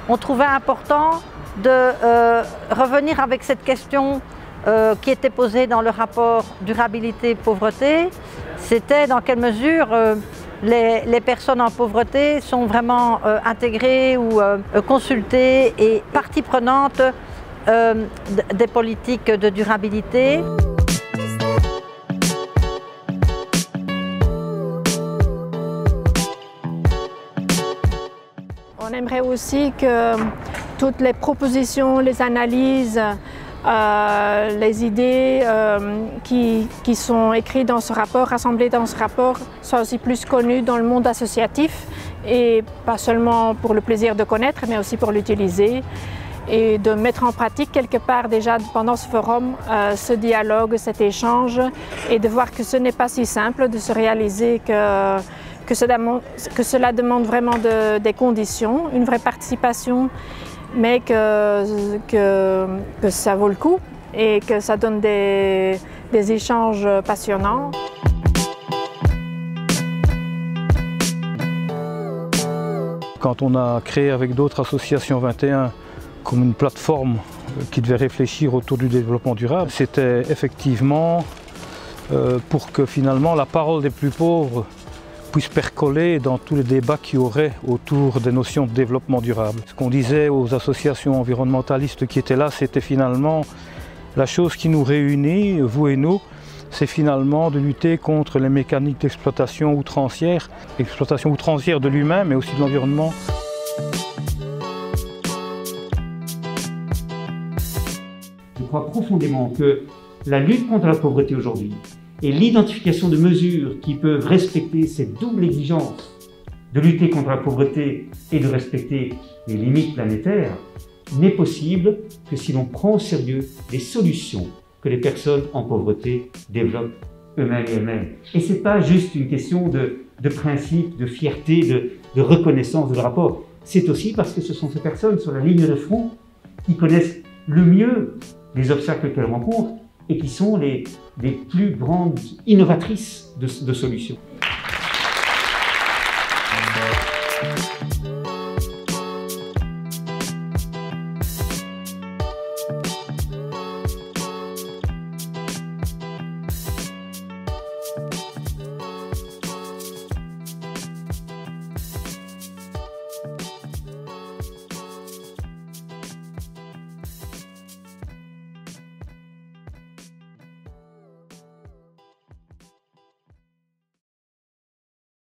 On trouvait important de revenir avec cette question qui était posée dans le rapport durabilité-pauvreté. C'était dans quelle mesure les personnes en pauvreté sont vraiment intégrées ou consultées et partie prenante des politiques de durabilité. On aimerait aussi que toutes les propositions, les analyses, les idées qui sont écrites dans ce rapport, rassemblées dans ce rapport, soient aussi plus connues dans le monde associatif et pas seulement pour le plaisir de connaître, mais aussi pour l'utiliser et de mettre en pratique quelque part déjà pendant ce forum ce dialogue, cet échange et de voir que ce n'est pas si simple, de se réaliser que cela demande vraiment des conditions, une vraie participation, mais que ça vaut le coup et que ça donne des échanges passionnants. Quand on a créé avec d'autres associations 21 comme une plateforme qui devait réfléchir autour du développement durable, c'était effectivement pour que finalement la parole des plus pauvres puisse percoler dans tous les débats qu'il y aurait autour des notions de développement durable. Ce qu'on disait aux associations environnementalistes qui étaient là, c'était finalement la chose qui nous réunit, vous et nous, c'est finalement de lutter contre les mécaniques d'exploitation outrancière de l'humain, mais aussi de l'environnement. Je crois profondément que la lutte contre la pauvreté aujourd'hui et l'identification de mesures qui peuvent respecter cette double exigence de lutter contre la pauvreté et de respecter les limites planétaires n'est possible que si l'on prend au sérieux les solutions que les personnes en pauvreté développent eux-mêmes et elles-mêmes. Et ce n'est pas juste une question de principe, de fierté, de reconnaissance de rapport. C'est aussi parce que ce sont ces personnes sur la ligne de front qui connaissent le mieux les obstacles qu'elles rencontrent et qui sont les plus grandes innovatrices de solutions.